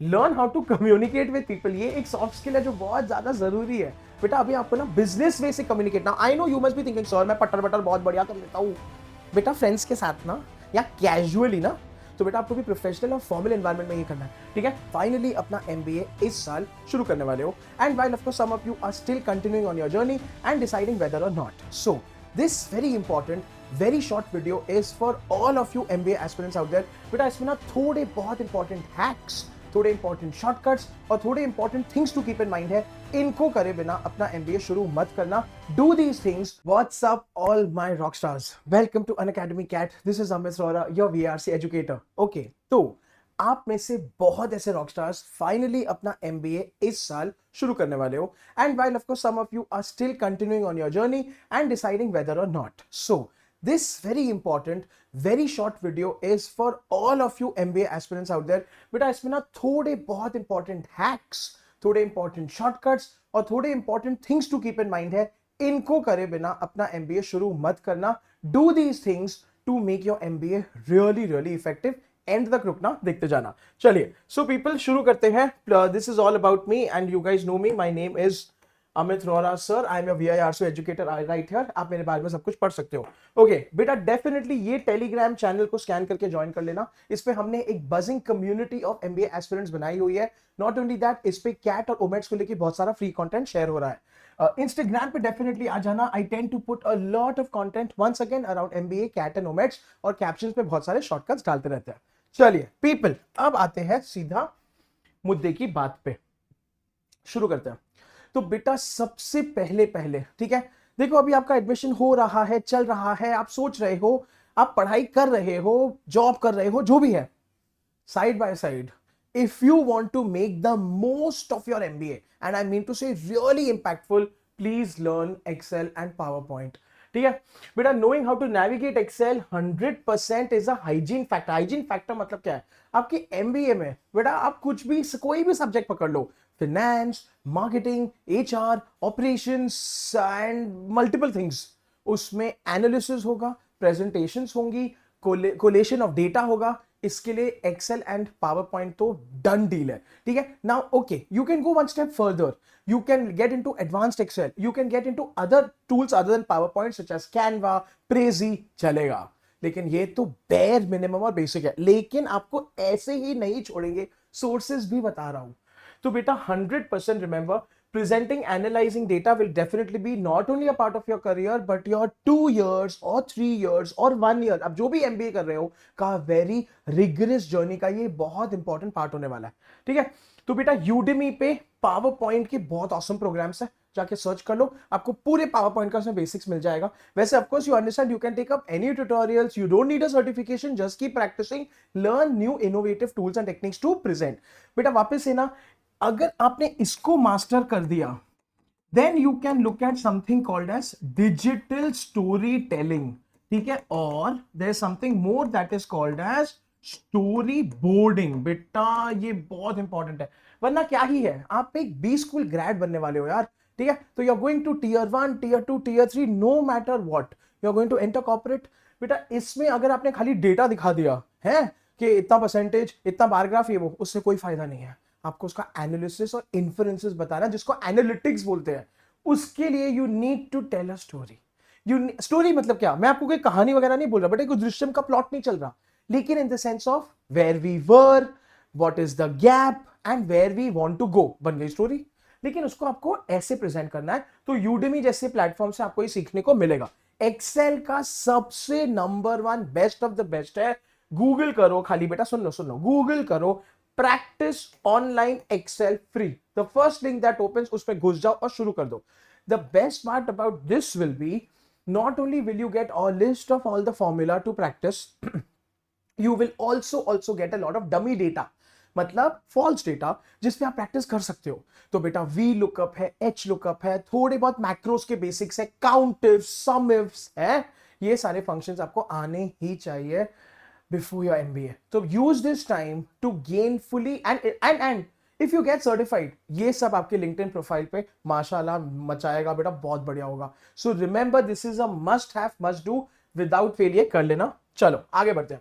Learn how to communicate with people. ये एक soft skill है जो बहुत ज्यादा जरूरी है बेटा। अभी आपको ना बिजनेस वे से कम्युनिकेट ना, I know you must be thinking sir मैं पटर बटर बहुत बढ़िया कर लेता हूँ बेटा, फ्रेंड्स के साथ ना या कैजुअली ना, तो बेटा आपको भी प्रोफेशनल और फॉर्मल एनवायरनमेंट में ये करना है, ठीक है। फाइनली अपना एमबीए इस साल शुरू करने वाले हो, and while of course some of you are still continuing on your journey and deciding whether or not, so this very important very short video is for all of you MBA aspirants out there. बेटा इसमें ना थोड़े बहुत important hacks, थोड़े important shortcuts और थोड़े important things to keep in mind है। इनको करे बिना अपना एमबीए शुरू मत करना। Do these things. What's up all my rock stars, welcome to Unacademy CAT. This is Amit Rohra, your VRC educator. Okay, तो आप में से बहुत ऐसे रॉक स्टार्स फाइनली अपना एमबीए इस साल शुरू करने वाले हो, and while of course some of you are still continuing on your journey and deciding whether or not, so this very important very short video is for all of you MBA aspirants out there। बेटा इसमें ना थोड़े बहुत important hacks, थोड़े important shortcuts और थोड़े important things to keep in mind है। इनको करे बिना अपना एमबीए शुरू मत करना। Do these things to make your MBA really really effective. End तक रुकना, देखते जाना। चलिए, सो पीपल शुरू करते हैं। This is all about me and you guys know me. My name is Amit Rohra sir, I am VIRC educator right here. आप मेरे बारे में सब कुछ पढ़ सकते हो। ओके बेटा, डेफिनेटली ये टेलीग्राम चैनल को स्कैन करके ज्वाइन कर लेना। इस पे हमने एक buzzing community of MBA aspirants बनाई हुई है। नॉट ओनली दैट, इस पे कैट और ओमेट्स को लेके बहुत सारा फ्री कंटेंट शेयर हो रहा है। इंस्टाग्राम पे डेफिनेटली आ जाना। I tend to put a lot of content once again around MBA CAT and OMETs, और कैप्शंस पे बहुत सारे शॉर्टकट्स डालते रहते हैं। चलिए पीपल, अब आते हैं सीधा मुद्दे की बात पे, शुरू करते हैं। तो बेटा सबसे पहले पहले, ठीक है, देखो अभी आपका एडमिशन हो रहा है, चल रहा है, आप सोच रहे हो, आप पढ़ाई कर रहे हो, जॉब कर रहे हो, जो भी है, side by side, if you want to make the most of your MBA, and I mean to say really impactful, please learn Excel and PowerPoint। ठीक है बेटा, knowing how to navigate Excel 100% is a hygiene factor। hygiene factor मतलब क्या है? आपकी MBA में बेटा आप कुछ भी, कोई भी सब्जेक्ट पकड़ लो, finance, marketing, HR, operations and multiple things, उसमें एनालिसिस होगा, प्रेजेंटेशंस होंगी, कोलेशन ऑफ डेटा होगा। इसके लिए एक्सेल एंड पावर पॉइंट तो डन डील है, ठीक है। Now okay, you can go one step further, you can get into advanced Excel, you can get into other tools other than PowerPoint such as Canva, Prezi, चलेगा। लेकिन ये तो bare minimum और basic है। लेकिन आपको ऐसे ही नहीं छोड़ेंगे, सोर्सेज भी बता रहा हूं। तो बेटा 100% remember, presenting analyzing data will definitely be not only a part of your career but your 2 years or 3 years or 1 year, अब जो भी MBA कर रहे हो का वेरी रिगरस जर्नी का ये बहुत इंपॉर्टेंट पार्ट होने वाला है, ठीक है। तो बेटा यूडेमी पे पावर पॉइंट के बहुत ऑसम प्रोग्राम्स है, जाके सर्च कर लो, आपको पूरे पावर पॉइंट का उसमें बेसिक्स मिल जाएगा। वैसे of course you understand, you can take up any tutorials, you don't need a certification, just keep practising, learn new innovative tools and techniques to present. बेटा वापस से ना, अगर आपने इसको मास्टर कर दिया, then you can look at something called as digital story telling, ठीक है। और there is something more that is called as story boarding. बेटा ये बहुत इंपॉर्टेंट है, वरना क्या ही है, आप एक बी स्कूल ग्रेड बनने वाले हो यार, ठीक है। तो you are going to tier 1, tier 2, tier 3, no matter what, you are going to enter corporate. बेटा इसमें अगर आपने खाली डेटा दिखा दिया है कि इतना परसेंटेज, इतना बारग्राफ, ये वो, उससे कोई फायदा नहीं है। आपको उसका एनालिसिस और इन्फ्रेंसेस बताना, जिसको एनालिटिक्स बोलते हैं। उसके लिए you need to tell a story. Story मतलब क्या, मैं आपको कोई कहानी वगैरह नहीं बोल रहा, बट एक दृश्यम का प्लॉट नहीं चल रहा, लेकिन in the sense of where we were, what is the gap and where we want to go, बन गई स्टोरी। लेकिन उसको आपको ऐसे प्रेजेंट करना है। तो यूडेमी जैसे प्लेटफॉर्म से आपको ये सीखने को मिलेगा। एक्सेल का सबसे number 1 best of the best है, गूगल करो खाली बेटा, सुन लो गूगल करो, practice online Excel free, the first link that opens, उस पर घुस जाओ और शुरू कर दो। The best part about this will be, not only will you get a list of all the formula to practice, you will also get a lot of dummy data, मतलब false data, जिसपे आप practice कर सकते हो। तो बेटा V lookup है, H lookup है, थोड़े बहुत मैक्रोस के बेसिक्स है, काउंट इफ्स, सम इफ्स है, ये सारे फंक्शंस आपको आने ही चाहिए before your MBA. So use this time to gain fully and if you get certified, ये सब आपके LinkedIn प्रोफाइल पे माशाल्लाह मचाएगा बेटा, बहुत बढ़िया होगा। So remember this is a must have, must do, without failure कर लेना। चलो आगे बढ़ते हैं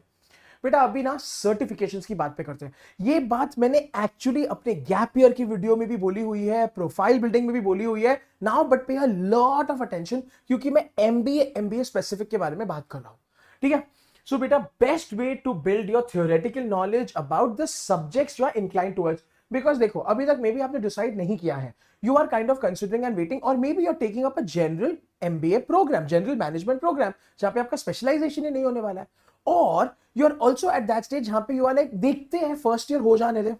बेटा अभी ना सर्टिफिकेशंस की बात पे करते हैं। ये बात मैंने एक्चुअली अपने गैप ईयर की वीडियो में भी बोली हुई है, प्रोफाइल बिल्डिंग में भी बोली हुई है नाउ, बट पे अ लॉट ऑफ अटेंशन क्योंकि मैं एमबीए स्पेसिफिक के बारे में बात कर रहा हूं। ठीक है, सो बेटा best way to build your theoretical knowledge about the subjects you are incline towards, because देखो अभी तक मे बी आपने डिसाइड नहीं किया है, you are kind of considering and waiting, और maybe you are taking up a general MBA program, general management program, जहां पे आपका स्पेशलाइजेशन ही नहीं होने वाला है, और you are also at that stage जहां पे यू आर लाइक देखते हैं फर्स्ट ईयर हो जाने दे,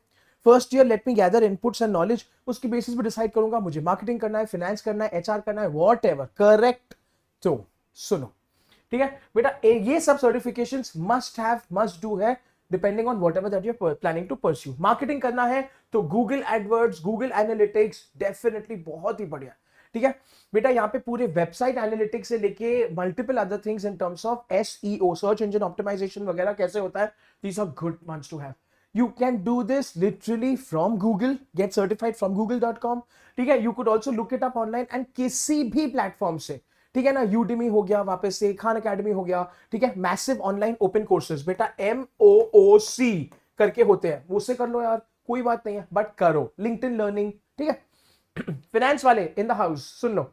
first year let me gather inputs and knowledge, उसकी बेसिस पे डिसाइड करूंगा मुझे मार्केटिंग करना है, फाइनेंस करना है, एचआर करना है, वॉट एवर, करेक्ट। तो सुनो, ठीक है बेटा, ये सब certifications must have, must do है, depending on whatever that you are planning to pursue. Marketing करना है तो Google AdWords, Google Analytics definitely बहुत ही बढ़िया। ठीक है बेटा, यहाँ पे पूरे वेबसाइट एनालिटिक्स से लेके multiple other things in terms of SEO, search engine optimisation वगैरह कैसे होता है, these are good ones to have. You can do this literally from Google, get certified from google.com. ठीक है, you could also look it up online and किसी भी platform से, ठीक है ना, यूडीमी हो गया, वापस से खान अकेडमी हो गया, ठीक है, मैसिव ऑनलाइन ओपन कोर्सेज बेटा MOOC करके होते हैं, उससे कर लो यार, कोई बात नहीं है, बट करो। लिंक्डइन लर्निंग, ठीक है। फाइनेंस वाले इन द हाउस सुन लो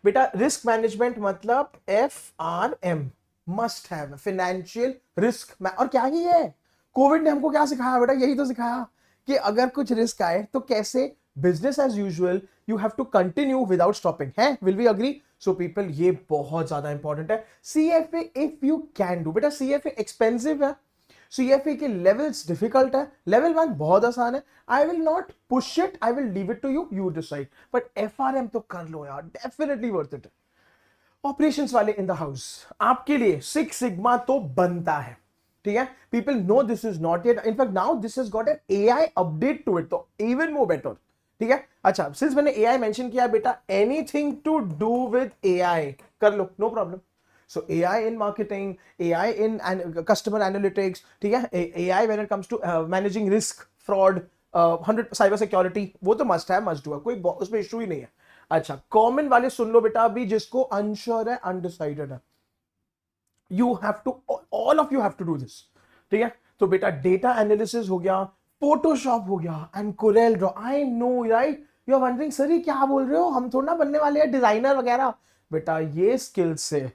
बेटा, रिस्क मैनेजमेंट मतलब FRM must have, financial risk. और क्या ही है, कोविड ने हमको क्या सिखाया बेटा, यही तो सिखाया कि अगर कुछ रिस्क आए तो कैसे business as usual you have to continue without stopping है। Will we agree? So people, ये बहुत ज्यादा इंपॉर्टेंट है। CFA if you can do बेटा, CFA एक्सपेंसिव है, CFA के लेवल्स डिफिकल्ट है, लेवल 1 बहुत आसान है, I will not push it, I will leave it to you, you decide, but FRM तो कर लो यार, डेफिनेटली वर्थ इट है। ऑपरेशंस वाले इन द हाउस, आपके लिए सिक्स सिग्मा तो बनता है, ठीक है, people know this is not yet, in fact now this is got an AI update to it, तो इवन मोर बेटर। ठीक है, अच्छा सिंस मैंने AI मेंशन किया बेटा, anything to do with AI कर लो, no problem. So AI in marketing, AI in customer analytics, ठीक है, AI when it comes to managing risk, fraud, 100 cyber security, वो तो मस्ट है, मस्ट डू है, कोई उसमें इशू ही नहीं है। अच्छा, कॉमन वाले सुन लो बेटा, अभी जिसको अनश्योर है, अनडिसाइडेड है, you have to, all of you have to do this. ठीक है, तो बेटा डेटा एनालिसिस हो गया, फोटोशॉप हो गया, and Corel Draw. I know right, you are wondering sir ये क्या बोल रहे हो, हम थोड़ा बनने वाले हैं डिजाइनर वगैरह। बेटा ये स्किल्स से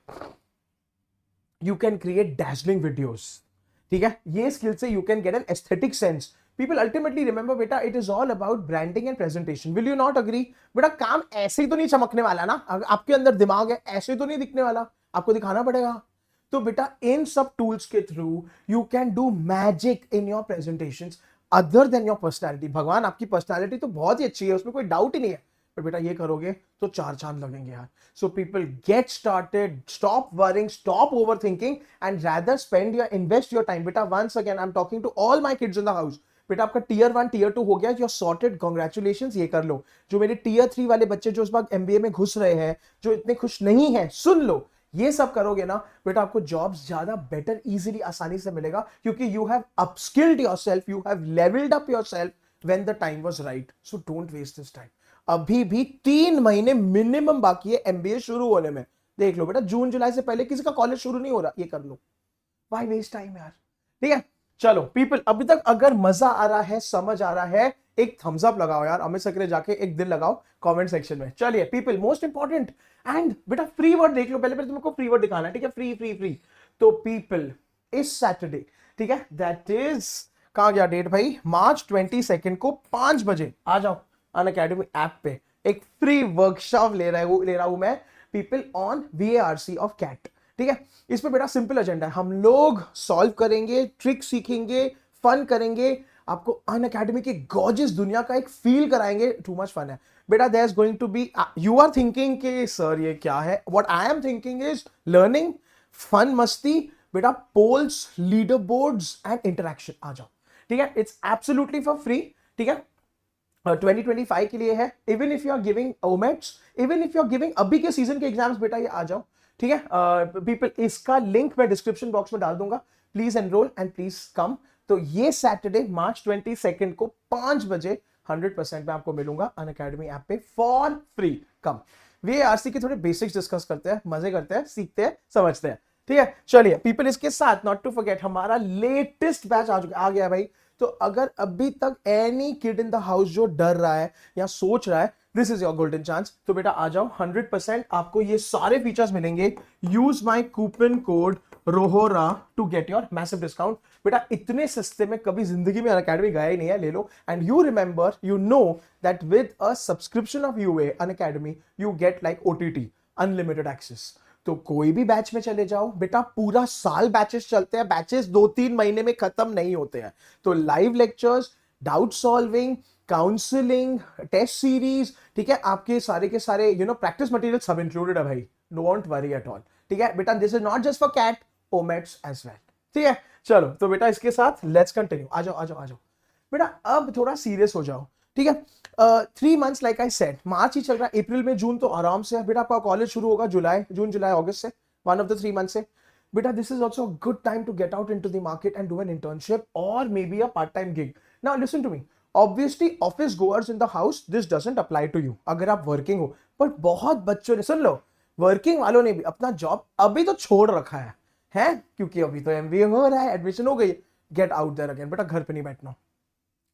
you can create dazzling videos, ठीक है, ये स्किल से you can get an aesthetic sense. People ultimately remember बेटा, it is all about branding and presentation. Will you not agree? बेटा काम ऐसे ही तो नहीं चमकने वाला ना, आपके अंदर दिमाग है ऐसे तो नहीं दिखने वाला, आपको दिखाना पड़ेगा। तो बेटा इन सब टूल्स के through you can do magic in your presentations other than your personality. भगवान आपकी पर्सनालिटी तो बहुत ही अच्छी है, उसमें कोई डाउट ही नहीं है, पर बेटा ये करोगे तो 4 चांद लगेंगे यार। So people get started, stop worrying, stop over thinking and rather spend your, invest your time. बेटा once again I am talking to all my kids in the house, बेटा आपका Tier 1 Tier 2 हो गया, यू आर सॉर्टेड, कांग्रेचुलेशंस, ये कर लो। जो मेरे Tier 3 वाले बच्चे जो इस बार MBA में घुस रहे हैं, जो इतने खुश नहीं है, सुन लो, ये सब करोगे ना बेटा, आपको जॉब्स ज्यादा बेटर, इजीली, आसानी से मिलेगा, क्योंकि you have upskilled yourself, you have levelled up yourself when the time was right. So don't waste this time. अभी भी 3 महीने मिनिमम बाकी है MBA शुरू होने में। देख लो बेटा, जून जुलाई से पहले किसी का कॉलेज शुरू नहीं हो रहा, ये कर लो, व्हाई वेस्ट टाइम यार। ठीक है, चलो पीपल, अभी तक अगर मजा आ रहा है, समझ आ रहा है, एक थम्स अप लगाओ यार, अमित सकरे जाके एक दिल लगाओ कमेंट सेक्शन में। चलिए पीपल, मोस्ट इंपॉर्टेंट, एंड बेटा फ्री वर्ड देख लो, पहले तुमको फ्री वर्ड दिखाना है, ठीक है, फ्री फ्री फ्री। तो पीपल इस सैटरडे, ठीक है, दैट इज, कहां गया डेट भाई, March 22 को 5 बजे आ जाओ अनअकैडमी ऐप पे, एक फ्री वर्कशॉप ले रहा हूं मैं people on VARC of CAT. ठीक है, इसमें बेटा सिंपल एजेंडा है, हम लोग सॉल्व करेंगे, ट्रिक सीखेंगे, फन करेंगे, आपको अनअकैडमी की गॉर्जियस दुनिया का एक फील कराएंगे, टू मच फन है बेटा। There is going to be, you are thinking कि सर ये क्या है, what I am thinking is learning, fun, मस्ती बेटा, polls, leader boards and interaction. आ जाओ, ठीक है, इट्स एब्सोल्युटली फॉर फ्री। ठीक है, 2025 के लिए है, even if you are giving OMETs, even if you are giving अभी के सीजन के एग्जाम्स, बेटा ये आ जाओ। ठीक है पीपल, इसका लिंक मैं डिस्क्रिप्शन बॉक्स में डाल दूंगा, please enrol and please come. तो ये सैटरडे March 22 को 5 बजे 100% में आपको मिलूंगा अनअकैडमी ऐप पे फॉर फ्री। कम, VARC के थोड़े बेसिक्स डिस्कस करते हैं, मजे करते हैं, सीखते हैं, समझते हैं। ठीक है, चलिए पीपल, इसके साथ नॉट टू फॉरगेट हमारा लेटेस्ट बैच आ गया भाई। तो अगर अभी तक any kid in the house जो डर रहा है या सोच रहा है, this is your golden chance. तो बेटा आ जाओ, 100% आपको ये सारे फीचर्स मिलेंगे। यूज माय कूपन कोड रोहोरा to get your massive discount. बेटा इतने सस्ते में कभी जिंदगी में अनअकैडमी गया ही नहीं है, ले लो। And you remember, you know that with a subscription of यूए Unacademy you get like OTT, unlimited access. तो कोई भी बैच में चले जाओ बेटा, पूरा साल बैचेस चलते हैं, बैचेस 2-3 महीने में खत्म नहीं होते हैं। तो live lectures, doubt solving, counselling, test series, ठीक है, आपके सारे के सारे प्रैक्टिस मटेरियल सब इंक्लूडेड है भाई, डोंट वरी एट ऑल। ठीक है बेटा, this is not just for CAT, OMETs as well. ठीक है, चलो तो बेटा इसके साथ लेट्स कंटिन्यू। आ जाओ आ जाओ आ जाओ बेटा, अब थोड़ा सीरियस हो जाओ। ठीक है, 3 मंथ्स लाइक आई सेड, मार्च ही चल रहा है, अप्रैल में जून तो आराम से है बेटा, आपका कॉलेज शुरू होगा जुलाई, जून जुलाई अगस्त से, वन ऑफ द 3 मंथ से। बेटा this is also good time to get out into the market and do an internship और maybe a part time gig. Now listen to me, obviously office goers in the house this doesn't apply to you अगर आप working हो, but बहुत बच्चों ने, सुन लो, working वालों ने भी अपना जॉब अभी तो छोड़ रखा है क्योंकि अभी तो एमबीए हो रहा है, एडमिशन हो गई। गेट आउट देयर अगेन बेटा, घर पे नहीं बैठना।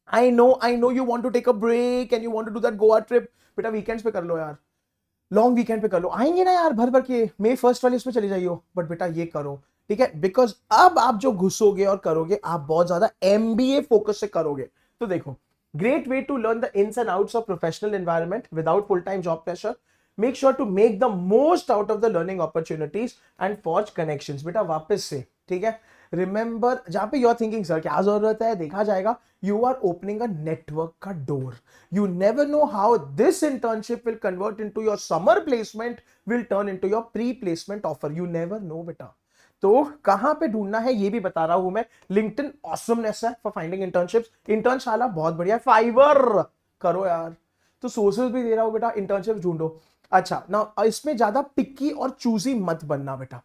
I know you want to take a break and you want to do that Goa trip. बेटा वीकेंड्स पे कर लो यार, लॉन्ग वीकेंड पे कर लो, आएंगे ना यार भर भर के, May 1st वाले इसमें चले जाइयो, बट बेटा ये करो। ठीक है, बिकॉज अब आप जो घुसोगे और करोगे, आप बहुत ज्यादा एमबीए फोकस से करोगे। तो देखो, great way to learn the ins and outs of professional environment without full time job pressure. Make sure to make the most out of the learning opportunities and forge connections. बेटा वापस से, ठीक है, remember, जहां पे you are thinking sir क्या जरूरत है, देखा जाएगा, you are opening a network का door. You never know how this internship will convert into your summer placement, will turn into your pre-placement offer. You never know बेटा। तो कहां पे ढूंढना है ये भी बता रहा हूं मैं। लिंक्डइन ऑसमनेस है फॉर फाइंडिंग इंटर्नशिप्स, इंटर्नशाला बहुत बढ़िया है, फाइवर करो यार। तो सोर्सेज भी दे रहा हूं बेटा, इंटर्नशिप ढूंढो। अच्छा ना, इसमें ज्यादा पिक्की और चूजी मत बनना बेटा,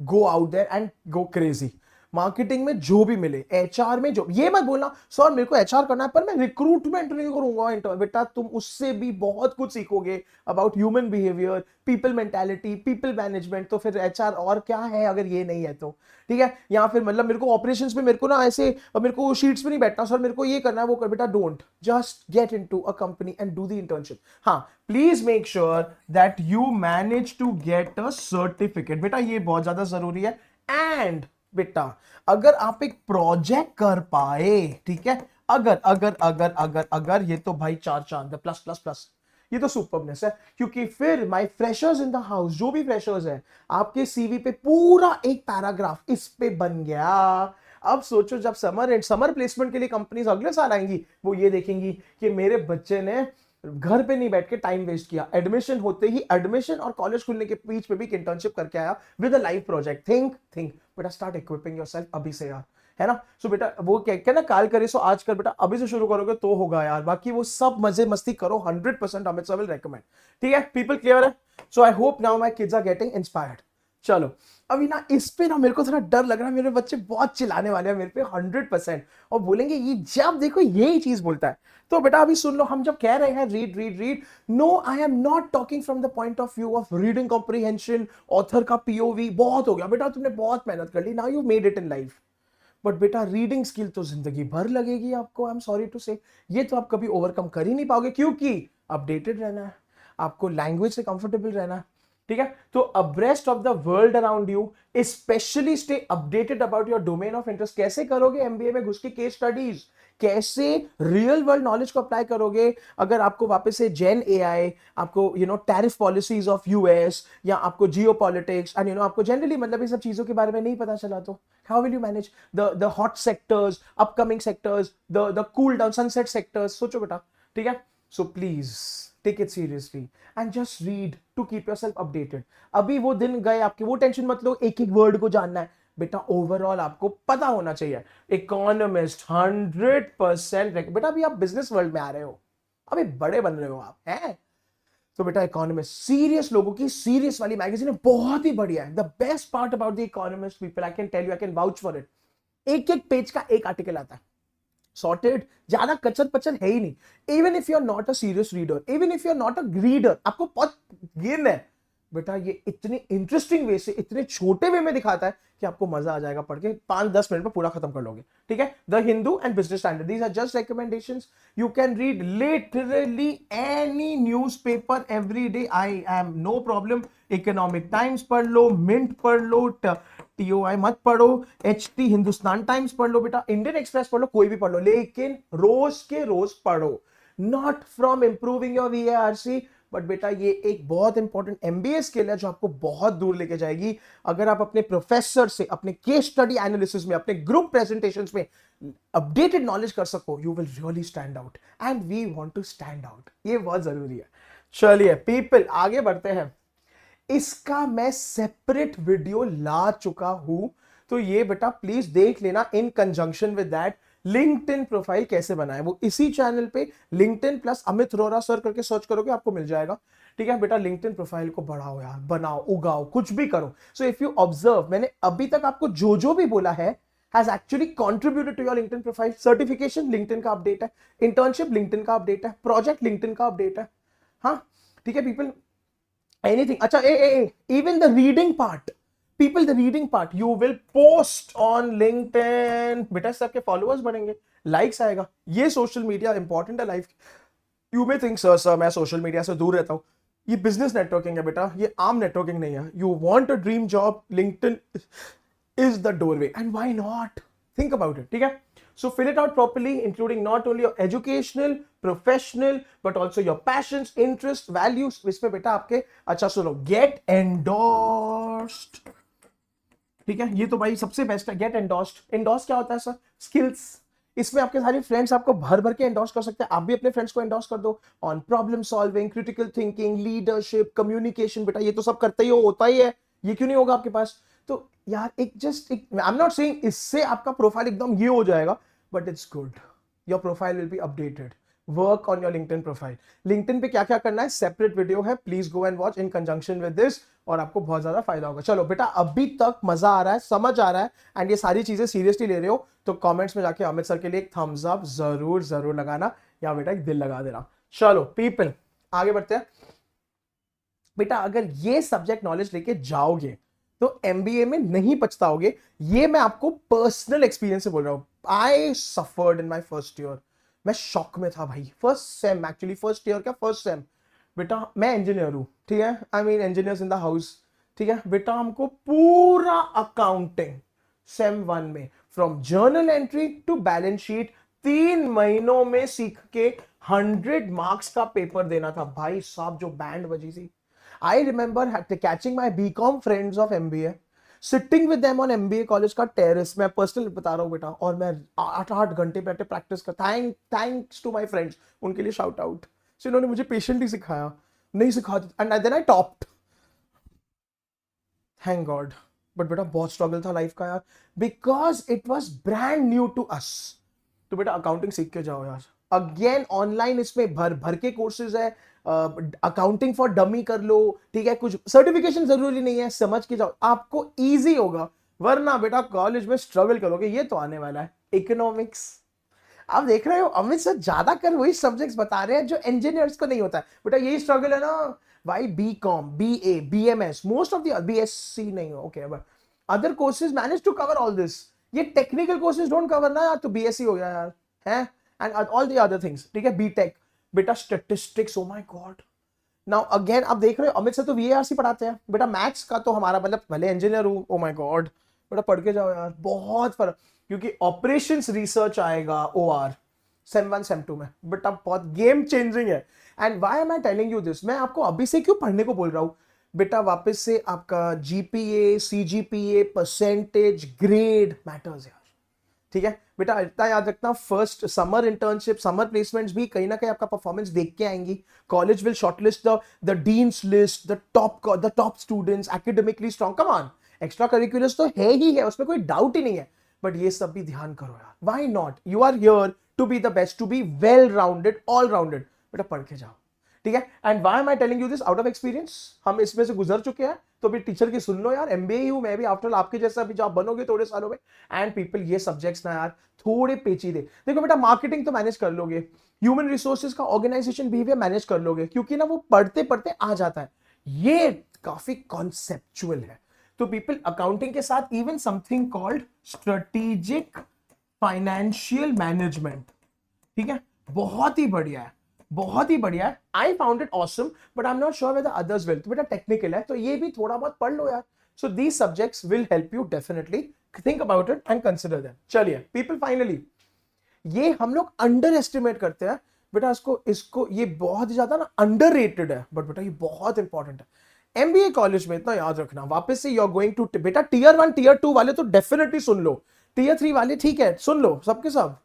go out there and go crazy. Marketing में जो भी मिले, एचआर में जो, ये मत बोलना सर मेरे को एचआर करना है पर मैं रिक्रूटमेंट नहीं करूंगा इंटर्न। बेटा तुम उससे भी बहुत कुछ सीखोगे about human behaviour, people mentality, people management. तो फिर एचआर और क्या है अगर ये नहीं है तो। ठीक है, या फिर मतलब मेरे को ऑपरेशंस में मेरे को ना ऐसे, मेरे को शीट्स में नहीं बैठना सर, मेरे को ये करना है वो कर। बेटा don't, just get into a company and do the internship. हाँ, please make sure that you manage to get a certificate. बेटा ये बहुत ज्यादा जरूरी है। एंड बेटा अगर आप एक प्रोजेक्ट कर पाए, ठीक है, अगर अगर अगर अगर अगर ये तो भाई 4 चांद, प्लस प्लस प्लस, ये तो सुपरनेस है। क्योंकि फिर my freshers in the house, जो भी फ्रेशर्स है, आपके सीवी पे पूरा एक पैराग्राफ इस पे बन गया। अब सोचो जब समर प्लेसमेंट के लिए कंपनीज अगले साल आएंगी, वो ये देखेंगी कि मेरे बच्चे ने घर पे नहीं बैठ के टाइम वेस्ट किया, एडमिशन होते ही, एडमिशन और कॉलेज खुलने के बीच में भी इंटर्नशिप करके आया with a live project. Think बेटा, स्टार्ट इक्विपिंग योरसेल्फ अभी से यार, है ना। सो बेटा वो कहते हैं ना, काल करे सो आज कर। बेटा अभी से शुरू करोगे तो होगा यार, बाकी वो सब मजे मस्ती करो 100%, अमित सर विल रेकमेंड। ठीक है, पीपल क्लियर है? So I hope now my kids are getting inspired. चलो अभी ना इस पे ना मेरे को थोड़ा डर लग रहा है, मेरे बच्चे बहुत चिल्लाने वाले हैं मेरे पे 100%, और बोलेंगे ये जब देखो यही चीज बोलता है। तो बेटा अभी सुन लो, हम जब कह रहे हैं read read read, no I am not talking from the point of view of reading comprehension, author का पीओवी। बहुत हो गया बेटा, तुमने बहुत मेहनत कर ली, now you made it in life. But बेटा रीडिंग स्किल तो जिंदगी भर लगेगी आपको, आई एम सॉरी टू से, ये तो आप कभी ओवरकम कर ही नहीं पाओगे, क्योंकि अपडेटेड रहना है आपको, लैंग्वेज से कंफर्टेबल रहना है। ठीक है, तो abreast of the world around you, specially stay updated about your domain of interest. कैसे करोगे एमबीए में घुस के केस स्टडीज, कैसे रियल वर्ल्ड नॉलेज को अप्लाई करोगे अगर आपको वापस से जेन एआई, आपको टैरिफ पॉलिसीज ऑफ यूएस, या आपको जियो पॉलिटिक्स एंड आपको जनरली मतलब ये सब चीजों के बारे में नहीं पता चला, तो how will you manage the hot sectors, upcoming sectors, the cool down sunset sectors. सोचो बेटा, ठीक है। So please take it seriously and just read to keep yourself updated. अभी वो दिन गए आपके, वो टेंशन मत लो एक एक वर्ड को जानना है। बेटा ओवरऑल आपको पता होना चाहिए। इकोनॉमिस्ट 100%। बेटा अभी आप बिजनेस वर्ल्ड में आ रहे हो, अभी बड़े बन रहे हो आप, हैं। तो बेटा इकोनॉमिस्ट, सीरियस लोगों की सीरियस वाली मैगजीन है, बहुत ही बढ़िया है। The best part about the Economist people, I can tell you, I can vouch for it, एक एक पेज का एक आर्टिकल आता है, सॉर्टेड, ज्यादा कचर पचर है ही नहीं। Even if you are not a serious reader, even if you are not a reader, आपको बहुत गेन है, बेटा ये इतने इंटरेस्टिंग वे से, इतने छोटे वे में दिखाता है कि आपको मजा आ जाएगा पढ़ के, 5-10 मिनट में पूरा खत्म कर लोगे। ठीक है, the Hindu and Business Standard, these are just recommendations. You can read literally any newspaper every day, I am no problem. Economic Times पढ़ लो, मिंट पढ़ लो, टीओआई मत पढ़ो, एचटी हिंदुस्तान टाइम्स पढ़ लो, बेटा इंडियन एक्सप्रेस पढ़ लो, कोई भी पढ़ लो, लेकिन रोज के रोज पढ़ो। Not from improving your VARC, but बेटा ये एक बहुत इंपॉर्टेंट एमबीए स्किल है जो आपको बहुत दूर लेके जाएगी। अगर आप अपने प्रोफेसर से, अपने केस स्टडी एनालिसिस में, अपने ग्रुप प्रेजेंटेशंस में अपडेटेड नॉलेज कर सको, you will really stand out, and we want to stand out, ये बहुत जरूरी है। चलिए पीपल आगे बढ़ते हैं। इसका मैं सेपरेट वीडियो ला चुका हूं, तो ये बेटा प्लीज देख लेना इन conjunction with that. LinkedIn profile कैसे बनाए, वो इसी चैनल पे लिंक्डइन प्लस अमित रोरा सर करके सर्च करोगे आपको मिल जाएगा। ठीक है बेटा, लिंक्डइन प्रोफाइल को बढ़ाओ यार, बनाओ, उगाओ, कुछ भी करो। सो इफ यू ऑब्जर्व, मैंने अभी तक आपको जो जो भी बोला है has actually contributed to your LinkedIn profile. Certification LinkedIn का अपडेट है, इंटर्नशिप LinkedIn का अपडेट है, प्रोजेक्ट LinkedIn का अपडेट है। हाँ ठीक है पीपल, anything, अच्छा even the reading part, people, the reading part you will post on LinkedIn, बेटा सबके फॉलोअर्स बढ़ेंगे, लाइक्स आएगा, ये सोशल मीडिया इंपॉर्टेंट है life. You may think sir मैं सोशल मीडिया से दूर रहता हूं, ये बिजनेस नेटवर्किंग है बेटा, ये आम नेटवर्किंग नहीं है। You want a dream job, LinkedIn is the doorway, and why not, think about it. ठीक है, so fill it out properly, including not only your educational, professional, but also your passions, interests, values, इसमें बेटा आपके, अच्छा सुनो, get endorsed। ठीक है, ये तो भाई सबसे बेस्ट है, गेट एंडोर्स्ड। एंडोर्स क्या होता है सर? स्किल्स। इसमें आपके सारे फ्रेंड्स आपको भर भर के एंडोर्स कर सकते हैं, आप भी अपने फ्रेंड्स को एंडोर्स कर दो on problem solving, critical thinking, leadership, communication, बेटा ये तो सब करते ही होता ही है, ये क्यों नहीं होगा आपके पास? तो यार एक जस्ट एक, आई एम नॉट सेइंग इससे आपका प्रोफाइल एकदम ये हो जाएगा, but it's good, your profile will be updated. Work on your LinkedIn profile. LinkedIn पे क्या क्या करना है, सेपरेट वीडियो है, please go and watch in conjunction with this, और आपको बहुत ज्यादा फायदा होगा। चलो बेटा, अभी तक मजा आ रहा है, समझ आ रहा है, एंड ये सारी चीजें सीरियसली ले रहे हो, तो कमेंट्स में जाके अमित सर के लिए एक थम्स अप जरूर जरूर लगाना, या बेटा एक दिल लगा देना। चलो पीपल आगे बढ़ते हैं। बेटा अगर ये सब्जेक्ट नॉलेज लेके जाओगे तो एमबीए में नहीं पछताओगे, ये मैं आपको पर्सनल एक्सपीरियंस से बोल रहा हूं। I suffered in my first year, मैं शॉक में था भाई, first sem, actually first year क्या फर्स्ट सेम। बेटा मैं इंजीनियर हूं, ठीक है, I mean engineers in the house. ठीक है बेटा, हमको पूरा अकाउंटिंग सेम 1 में, from journal entry to balance sheet, 3 महीनों में सीख के 100 मार्क्स का पेपर देना था। भाई साहब जो बैंड बजी थी। I remember catching my BCom friends of MBA, sitting with them on MBA college का टेरेस, मैं पर्सनल बता रहा हूँ बेटा, और मैं 8-8 घंटे बैठे प्रैक्टिस कर, थैंक्स टू माय फ्रेंड्स, उनके लिए शाउट आउट। सो इन्होंने मुझे पेशेंटली सिखाया, नहीं सिखाते, and then I topped, thank God. But बेटा बहुत स्ट्रगल था लाइफ का यार, because it was brand new to us. तो बेटा अकाउंटिंग सीख के जाओ यार, अगेन ऑनलाइन इसमें भर भर के कोर्सेज है, अकाउंटिंग फॉर डमी कर लो, ठीक है, कुछ सर्टिफिकेशन जरूरी नहीं है, समझ के जाओ, आपको इजी होगा, वरना बेटा कॉलेज में स्ट्रगल करोगे। ये तो आने वाला है इकोनॉमिक्स, आप देख रहे हो अमित सर ज्यादा कर वही सब्जेक्ट्स बता रहे हैं जो इंजीनियर्स को नहीं होता है, बेटा यही स्ट्रगल है ना भाई। B com, B A, B M S, most of the BSc नहीं हो, okay, other courses manage to cover all this. ये टेक्निकल कोर्सेज डोंट कवर ना यार, तो BSc हो गया यार, है, and all the other things. ठीक है, बीटेक, बेटा statistics, oh my God. Now again आप देख रहे हो अमित सर तो VARC पढ़ाते हैं, बेटा मैथ्स का तो हमारा मतलब, भले इंजीनियर हूं, ओ माय गॉड, बेटा पढ़ के जाओ यार, बहुत फर्क, क्योंकि ऑपरेशंस रिसर्च आएगा OR सेम 1 सेम 2 में, बेटा बहुत गेम चेंजिंग है। And why am I telling you this, मैं आपको अभी से क्यों पढ़ने को बोल रहा हूं बेटा, वापस से आपका GPA, CGPA, percentage, grade matters यार। ठीक है बेटा, इतना याद रखना, first summer internship, summer placements भी कहीं ना कहीं आपका परफॉर्मेंस देख के आएंगी। College will shortlist the deans list, the top students, academically strong, come on, extra curriculars तो है ही है, उसमें कोई डाउट ही नहीं है, बट ये सब भी ध्यान करो यार, why not, you are here to be the best, to be well rounded, all rounded, बेटा पढ़ के जाओ। ठीक है, and why am I telling you this, out of experience, हम इसमें से गुजर चुके हैं, तो भी टीचर की सुन लो यार, MBA ही हूं मैं भी, आफ्टर आपके जैसा भी जॉब बनोगे थोड़े सालों में। एंड पीपल, ये सब्जेक्ट्स ना यार थोड़े पेचीदे, देखो बेटा मार्केटिंग तो मैनेज कर लोगे, ह्यूमन रिसोर्सेज का ऑर्गेनाइजेशन बिहेवियर मैनेज कर लोगे, क्योंकि ना वो पढ़ते पढ़ते आ जाता है। ये काफी कॉन्सेप्चुअल है। तो पीपल अकाउंटिंग के साथ even something called strategic financial management, ठीक है, बहुत ही बढ़िया है, बहुत ही बढ़िया है। I found it awesome, but I am not sure whether others will. तो बेटा टेक्निकल है, तो ये भी थोड़ा बहुत पढ़ लो यार। So these subjects will help you definitely, think about it and consider them. चलिए पीपल, फाइनली ये हम लोग अंडर एस्टिमेट करते हैं बेटा, इसको इसको ये बहुत ही ज्यादा ना अंडररेटेड है, बट बेटा ये बहुत इंपॉर्टेंट है। एमबीए कॉलेज में इतना याद रखना, वापस से यू आर गोइंग टू, बेटा टीयर 1 टीयर 2 वाले तो डेफिनेटली सुन लो, टीयर 3 वाले ठीक है सुन लो सबके सब।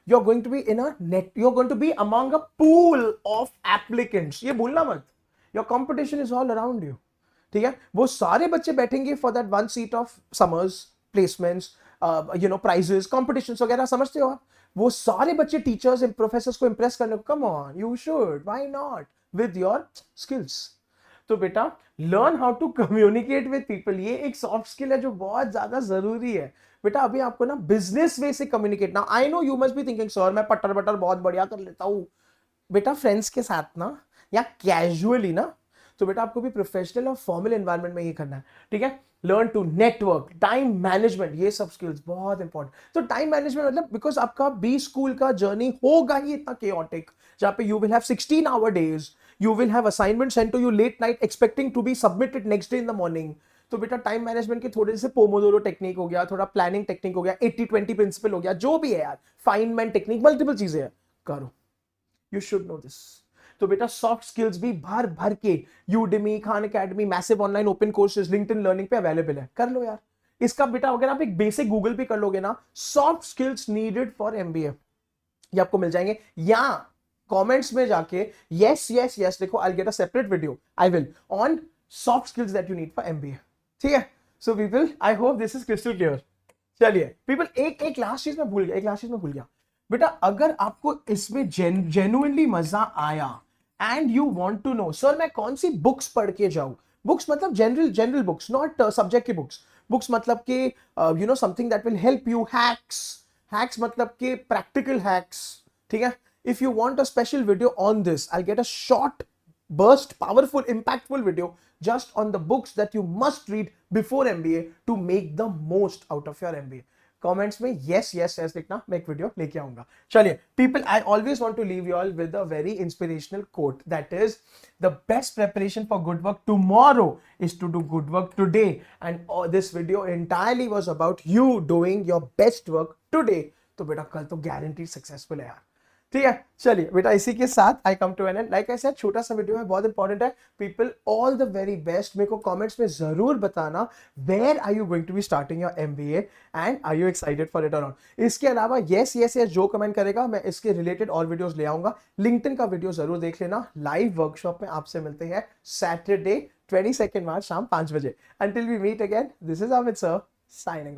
You are going to be in a net, you are going to be among a pool of applicants, ये भूलना मत। Your competition is all around you, ठीक है। वो सारे बच्चे बैठेंगे for that 1 seat of summers, placements, prizes, competition वगैरह, समझते हो आप। वो सारे बच्चे टीचर्स एंड प्रोफेसर्स को इंप्रेस करने को, come on you should, why not, with your skills. तो बेटा learn how to communicate with people, ये एक सॉफ्ट स्किल है जो बहुत ज्यादा जरूरी है। बेटा अभी आपको ना बिजनेस वे से कम्युनिकेट, ना I know you must be thinking sir मैं पटर बटर बहुत बढ़िया कर लेता हूँ। बेटा फ्रेंड्स के साथ ना या कैजुअली ना, तो बेटा आपको भी प्रोफेशनल और फॉर्मल एनवायरनमेंट में ये करना है, ठीक है। Learn to network, time management, ये सब स्किल्स बहुत इंपॉर्टेंट। तो टाइम मैनेजमेंट मतलब बिकॉज आपका बी स्कूल का जर्नी होगा ही इतना केओटिक, जहां पे you will have 16 hour days, you will have assignment send to you late night expecting to be submitted next day in the morning. तो बेटा टाइम मैनेजमेंट के थोड़े से पोमोडोरो टेक्निक हो गया, थोड़ा प्लानिंग टेक्निक हो गया, 80-20 प्रिंसिपल हो गया, जो भी है यार, फाइनमैन टेक्निक, मल्टीपल चीजें हैं, करो, यू शुड नो दिस। तो बेटा सॉफ्ट स्किल्स भी भर भर के Udemy, Khan academy, massive online open courses, LinkedIn learning पे अवेलेबल है, कर लो यार इसका। बेटा अगर आप एक बेसिक गूगल पे कर लोगे ना, soft skills needed for MBA, ये आपको मिल जाएंगे। या कमेंट्स में जाके यस यस यस देखो, आई get a separate video, I will, on soft skills that you need for MBA, ठीक है। So people I hope this is crystal clear. चलिए पीपल, एक लास्ट चीज मैं भूल गया, एक लास्ट चीज मैं भूल गया। बेटा अगर आपको इसमें जेन्युइनली मजा आया and you want to know sir मैं कौन सी बुक्स पढ़ के जाऊं, बुक्स मतलब general general books, not subject की बुक्स, बुक्स मतलब के you know something that will help you, hacks, hacks मतलब के प्रैक्टिकल हैक्स, ठीक है। If you want a special video on this, I get a short burst, powerful, impactful video just on the books that you must read before MBA to make the most out of your MBA. Comments में yes yes yes लिखना, मैं एक video लेके आऊंगा। चलिए people, I always want to leave you all with a very inspirational quote, that is the best preparation for good work tomorrow is to do good work today, and this video entirely was about you doing your best work today. तो बेटा कल तो guaranteed successful है यार, ठीक है। चलिए बेटा इसी के साथ I come to an end, like I said छोटा सा वीडियो है, बहुत इंपॉर्टेंट है। People all the very best, मेरे को कमेंट्स में जरूर बताना where are you going to be starting your MBA and are you excited for it और नॉट। इसके अलावा यस यस यस जो कमेंट करेगा मैं इसके रिलेटेड और वीडियोस ले आऊंगा। लिंक्डइन का वीडियो जरूर देख लेना। लाइव वर्कशॉप में आपसे मिलते हैं सैटरडे 22 मार्च शाम 5 बजे। Until we meet again, this is Amit sir signing of.